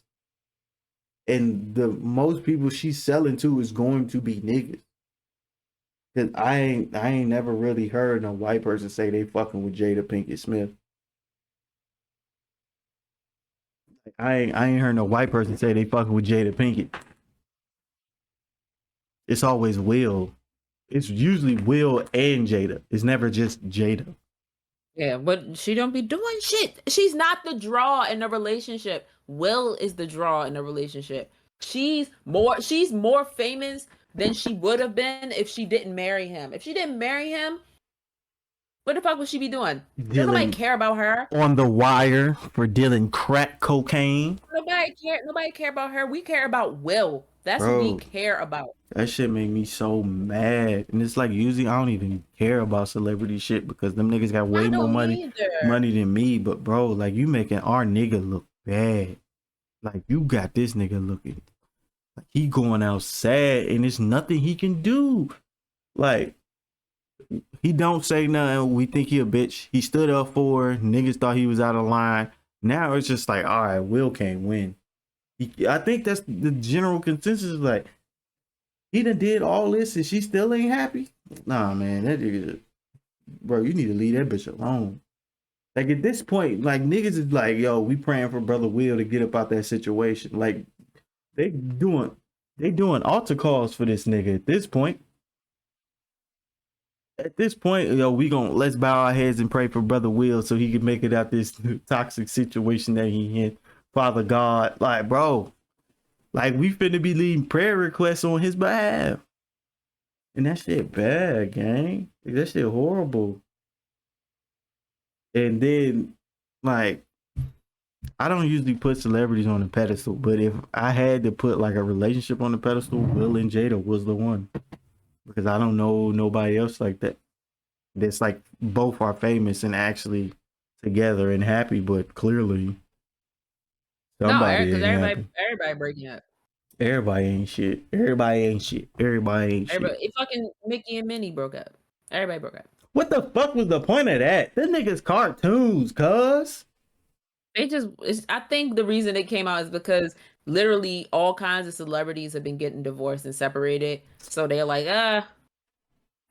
And the most people she's selling to is going to be niggas. Cause I ain't never really heard a white person say they fucking with Jada Pinkett Smith. I ain't heard no white person say they fucking with Jada Pinkett. It's always Will. It's usually Will and Jada. It's never just Jada. yeah, but she don't be doing shit. She's not the draw in the relationship. Will is the draw in the relationship. She's more famous than she would have been if she didn't marry him. If she didn't marry him, what the fuck would she be doing? Does nobody Dealing care about her? on the wire for dealing crack cocaine. Nobody care about her. We care about Will. That's who we Bro, care about. that shit made me so mad. And it's like usually I don't even care about celebrity shit because them niggas got way I more don't either. money than me. But bro, like you making our nigga look bad. Like you got this nigga looking like he going out sad and there's nothing he can do. Like he don't say nothing. We think he a bitch. He stood up for her. Niggas thought he was out of line. Now it's just like, all right, Will can't win. I think that's the general consensus. Like he done did all this and she still ain't happy. Nah, man, that nigga, bro, you need to leave that bitch alone. Like at this point, like niggas is like, yo, we praying for brother Will to get up out that situation. Like they doing altar calls for this nigga at this point. At this point, yo, let's bow our heads and pray for brother Will so he can make it out this toxic situation that he in. Father God, like, bro, like we finna be leaving prayer requests on his behalf. And that shit bad, gang. That shit horrible. And then, like, I don't usually put celebrities on the pedestal, but if I had to put like a relationship on the pedestal, Will and Jada was the one because I don't know nobody else like that. That's like both are famous and actually together and happy, but clearly No, somebody because ain't happy. everybody breaking up. Everybody ain't shit. Everybody ain't shit. Everybody ain't shit. Everybody, fucking Mickey and Minnie broke up. Everybody broke up. What the fuck was the point of that? Them niggas cartoons, cuz. I think the reason it came out is because literally all kinds of celebrities have been getting divorced and separated. So they're like, I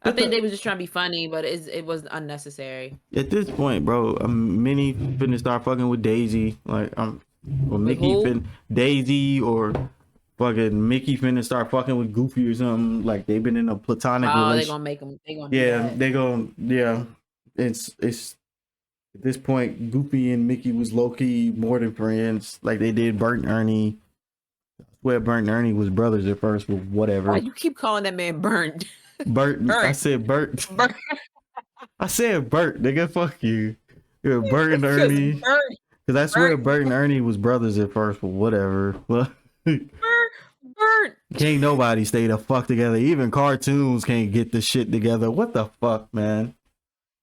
think they was just trying to be funny, but it was unnecessary. At this point, bro, Minnie finna start fucking with Daisy. Like, or Mickey Daisy or fucking Mickey finna start fucking with Goofy or something. Like, they've been in a platonic relationship. They gonna make them. They gonna It's at this point, Goofy and Mickey was low key more than friends. Like they did Bert and Ernie. I swear Bert and Ernie was brothers at first, but whatever. Why you keep calling that man Bert? Bert. I said Bert. I said Bert, nigga. Fuck you. Yeah, Bert and Ernie. Because I swear Bert and Ernie was brothers at first, but whatever. Bert. Can't nobody stay the fuck together. Even cartoons can't get the shit together. What the fuck, man?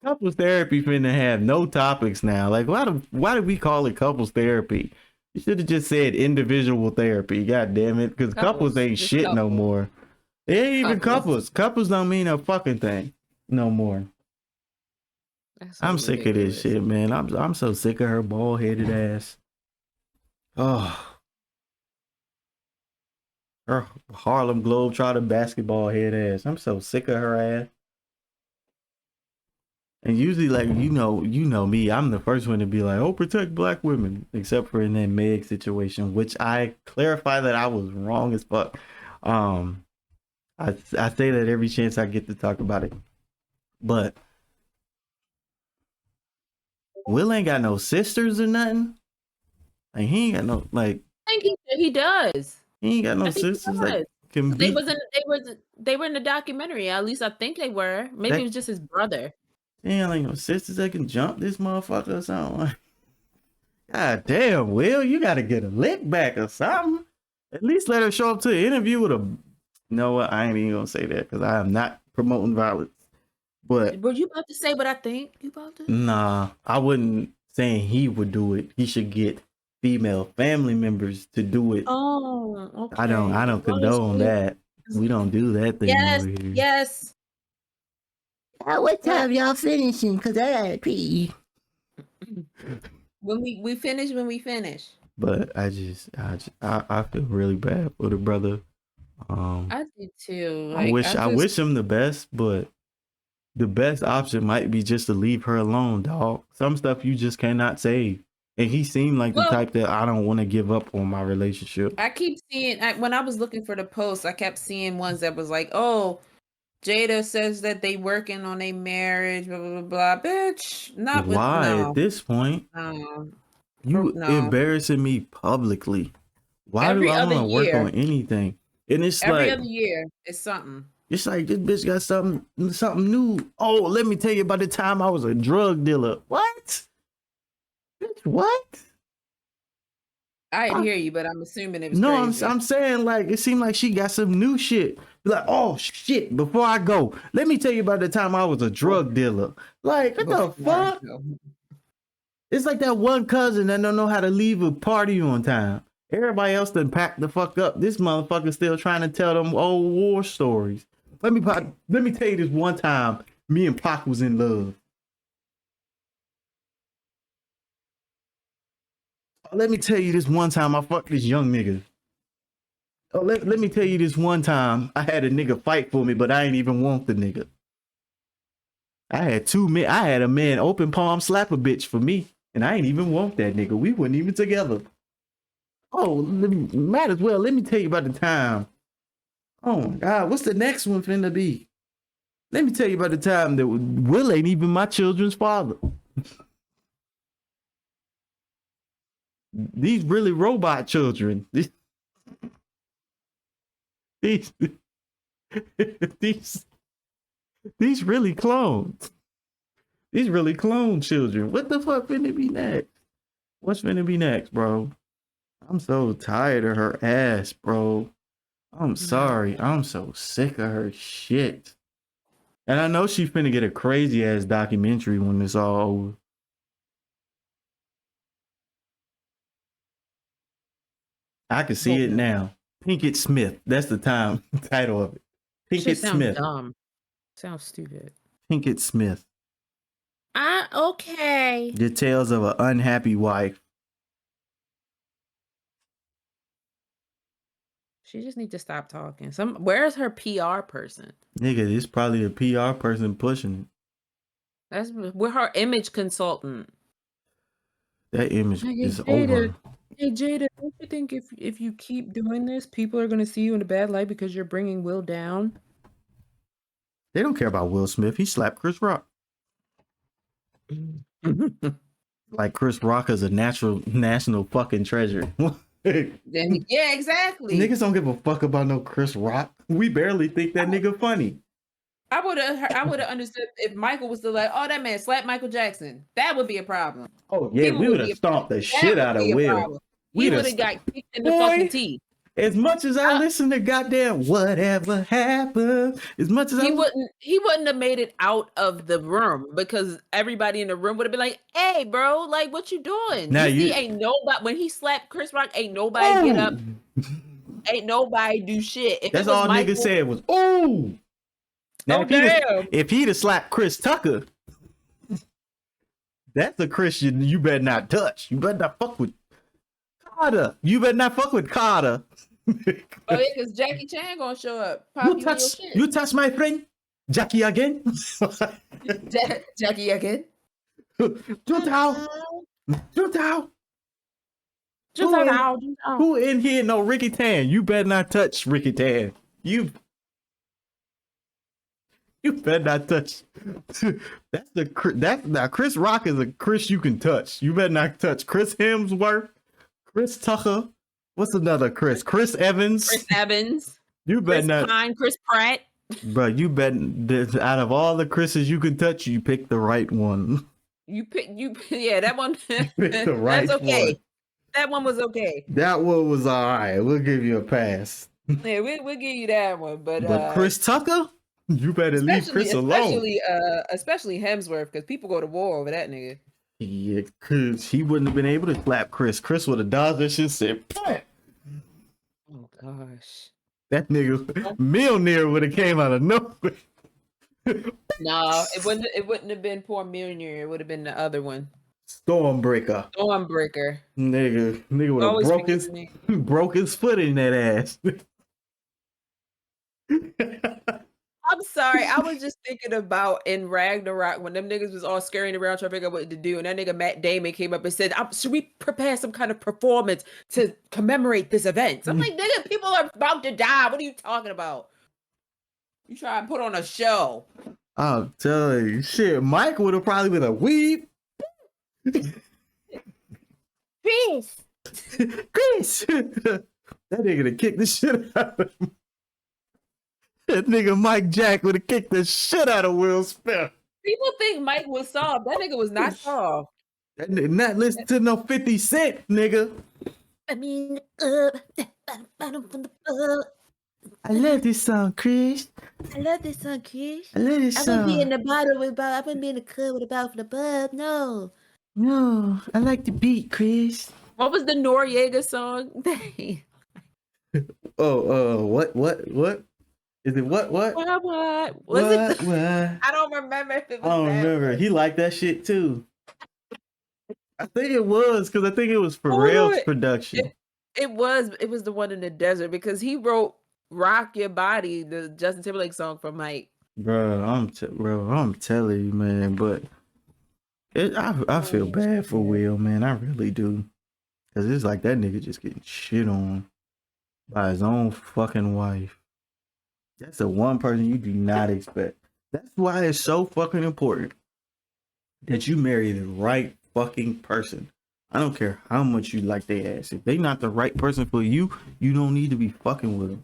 Couples therapy finna have no topics now. Like, why did we call it couples therapy? You should have just said individual therapy. God damn it, because couples ain't shit no more. It ain't even couples. Couples don't mean a fucking thing no more. I'm sick of this shit, man. I'm so sick of her bald headed ass. Oh, her Harlem Globetrotter basketball head ass. I'm so sick of her ass. And usually, like, you know me, I'm the first one to be like, oh, protect black women, except for in that Meg situation, which I clarify that I was wrong as fuck. I say that every chance I get to talk about it. But Will ain't got no sisters or nothing. Like, he ain't got no, like. I think he does. He ain't got no sisters that can They were in the documentary. At least I think they were. Maybe it was just his brother. Damn, like no sisters that can jump this motherfucker or something. God damn, Will, you gotta get a lick back or something. At least let her show up to an interview with a. You know what? I ain't even gonna say that because I am not promoting violence. But were you about to say what I think you about to? Nah, I wouldn't saying he would do it. He should get female family members to do it. Oh, okay. I don't condone that. We don't do that thing over here. Yes. What time y'all finishing? Cause I gotta pee. When we finish. But I feel really bad for the brother. I do too. Like, I wish him the best, but the best option might be just to leave her alone, dog. Some stuff you just cannot save. And he seemed like the type that I don't want to give up on my relationship. I keep seeing when I was looking for the posts, I kept seeing ones that was like, oh, Jada says that they working on a marriage, blah, blah, blah, bitch. Not with, at this point? You embarrassing me publicly. Why do I want to work on anything? And it's every other year, it's something. It's like, this bitch got something new. Oh, let me tell you about the time I was a drug dealer. What? Bitch, what? I didn't hear you, but I'm assuming it was crazy. I'm saying, like, it seemed like she got some new shit. Like, oh shit, before I go, let me tell you about the time I was a drug dealer. Like, what the fuck? It's like that one cousin that don't know how to leave a party on time. Everybody else done packed the fuck up. This motherfucker still trying to tell them old war stories. Let me tell you this one time me and Pac was in love. Let me tell you this one time I fucked this young nigga. Oh, let me tell you this one time I had a nigga fight for me, but I ain't even want the nigga. I had a man open palm slap a bitch for me, and I ain't even want that nigga. We weren't even together. Oh, might as well. Let me tell you about the time. Oh my God, what's the next one finna be? Let me tell you about the time that Will ain't even my children's father. These really robot children. These really clones. These really clone children. What the fuck finna be next? What's finna be next, bro? I'm so tired of her ass, bro. I'm sorry. I'm so sick of her shit. And I know she's finna get a crazy ass documentary when it's all over. I can see it now. Pinkett Smith. That's the title of it. Shit Pinkett sounds Smith. dumb. Sounds stupid. Pinkett Smith. Okay. The tales of an unhappy wife. She just needs to stop talking. Where's her PR person? Nigga, it's probably a PR person pushing it. We're her image consultant. That image is Jada, over. hey Jada, don't you think if you keep doing this, people are gonna see you in a bad light because you're bringing Will down? They don't care about Will Smith. He slapped Chris Rock. Like Chris Rock is a national fucking treasure. Yeah, exactly. Niggas don't give a fuck about no Chris Rock. We barely think that nigga funny. I would have understood if Michael was still like, oh, that man slapped Michael Jackson. That would be a problem. Oh yeah, we would have stomped the shit out of Will. He would have got kicked in the fucking teeth. As much as I listen to goddamn whatever happened, as much as he wouldn't have made it out of the room because everybody in the room would have been like, "Hey, bro, like what you doing?" Now ain't nobody when he slapped Chris Rock, ain't nobody get up, ain't nobody do shit. If that's all Michael, niggas said was, "Ooh." Now if he'd have slapped Chris Tucker, that's a Christian you better not touch. You better not fuck with Carter. You better not fuck with Carter. Oh yeah, because Jackie Chan gonna show up. You touch my friend Jackie again. Jackie again. Who in here know Ricky Tan? You better not touch Ricky Tan. You better not touch. That's now Chris Rock is a Chris you can touch. You better not touch Chris Hemsworth, Chris Tucker. What's another Chris? Chris Evans. Chris Evans. You better not. Pine, Chris Pratt. Bro, you bet. Out of all the Chris's you can touch, you pick the right one. Yeah, that one. Pick the right that's okay. one. That one was okay. That one was all right. We'll give you a pass. Yeah, we'll give you that one. But Chris Tucker, you better leave Chris alone. Especially Hemsworth, because people go to war over that nigga. Yeah, because he wouldn't have been able to slap Chris. Chris would have dodged that shit and said, "Pah!" Oh gosh. That nigga Mjolnir would have came out of nowhere. No, it wouldn't have been poor Mjolnir. It would have been the other one. Stormbreaker. Nigga would have broke his foot in that ass. I'm sorry. I was just thinking about in Ragnarok when them niggas was all scurrying around trying to figure out what to do, and that nigga Matt Damon came up and said, "Should we prepare some kind of performance to commemorate this event?" So I'm like, nigga, people are about to die. What are you talking about? You try and put on a show. I'm telling you, shit. Mike would have probably been a weeb. Chris. That nigga would kicked the shit out of him. That nigga Mike Jack would have kicked the shit out of Will Smith. People think Mike was soft. That nigga was not soft. That nigga not listen to no 50 Cent, nigga. I mean, I love this song, Chris. I love this song, Chris. I love this song. I wouldn't be in the bottle with Bob. I wouldn't be in the club with a bottle for the bub. No, I like the beat, Chris. What was the Noriega song? What? Is it what? What? Was it? I don't remember if it was. I don't remember. He liked that shit too. I think it was because I think it was Pharrell's production. It was the one in the desert because he wrote "Rock Your Body," the Justin Timberlake song for Mike. Bro, I'm telling you, man. But I feel bad for Will, man. I really do, because it's like that nigga just getting shit on by his own fucking wife. That's the one person you do not expect. That's why it's so fucking important that you marry the right fucking person. I don't care how much you like their ass. If they not the right person for you, you don't need to be fucking with them.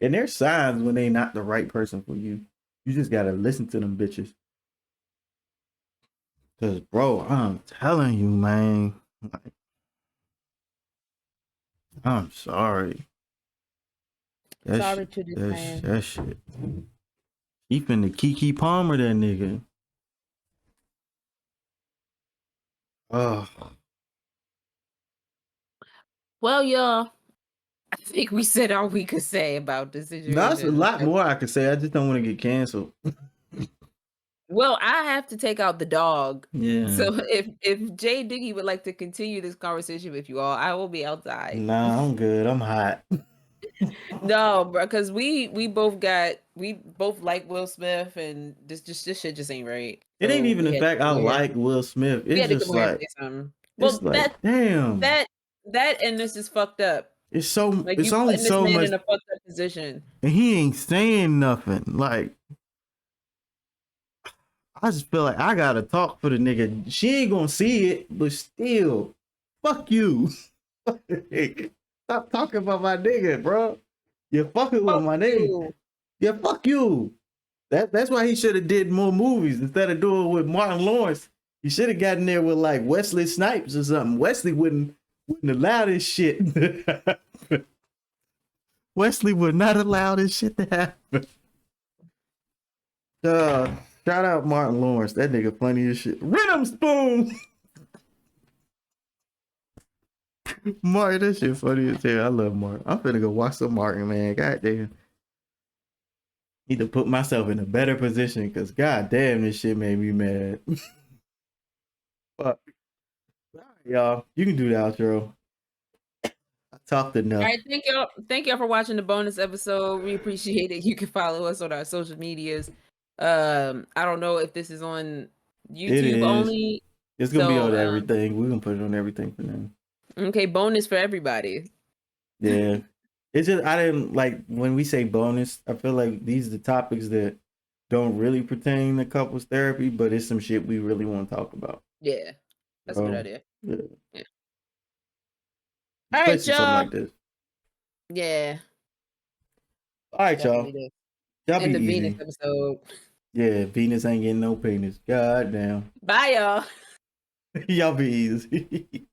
And there's signs when they not the right person for you. You just gotta listen to them bitches. Cause bro, I'm telling you, man. Like, I'm sorry. That Sorry shit. to this That, man. that shit. He finna Kiki Palmer that nigga. Oh. Well, y'all, I think we said all we could say about the That's a situation. lot more I could say. I just don't want to get canceled. Well, I have to take out the dog. Yeah. So if Jay Diggy would like to continue this conversation with you all, I will be outside. Nah, I'm good. I'm hot. No, bro, because we both like Will Smith, and this shit just ain't right. It ain't So even we the had to fact I come over here. like Will Smith. We It's had to come just over here and like, say something. it's Well, like, damn. that and this is fucked up. It's so. Like, It's you only putting this so man much, in a fucked up position. and he ain't saying nothing. Like, I just feel like I gotta talk for the nigga. She ain't gonna see it, but still, fuck you. Stop talking about my nigga, bro. You're fucking with Fuck my nigga. you. Yeah, fuck you. That's why he should have did more movies instead of doing it with Martin Lawrence. He should have gotten there with like Wesley Snipes or something. Wesley wouldn't allow this shit. Wesley would not allow this shit to happen. Shout out Martin Lawrence. That nigga funny as shit. Rhythm Spoon. Martin, that shit funny as hell. I love Martin. I'm finna go watch some Martin, man. God damn. Need to put myself in a better position because god damn, this shit made me mad. Fuck. All right, y'all. You can do the outro. I talked enough. All right, thank y'all for watching the bonus episode. We appreciate it. You can follow us on our social medias. I don't know if this is on YouTube only. It's gonna be So, on everything. We're gonna put it on everything for now. Okay, bonus for everybody. Yeah. It's just I didn't like when we say bonus, I feel like these are the topics that don't really pertain to couples therapy, but it's some shit we really want to talk about. Yeah, that's a good idea. Yeah. All right, Especially something y'all. like this. Yeah. All right, y'all. Definitely Y'all in be the easy. Venus episode. Yeah, Venus ain't getting no penis. God damn. Bye, y'all. Y'all be easy.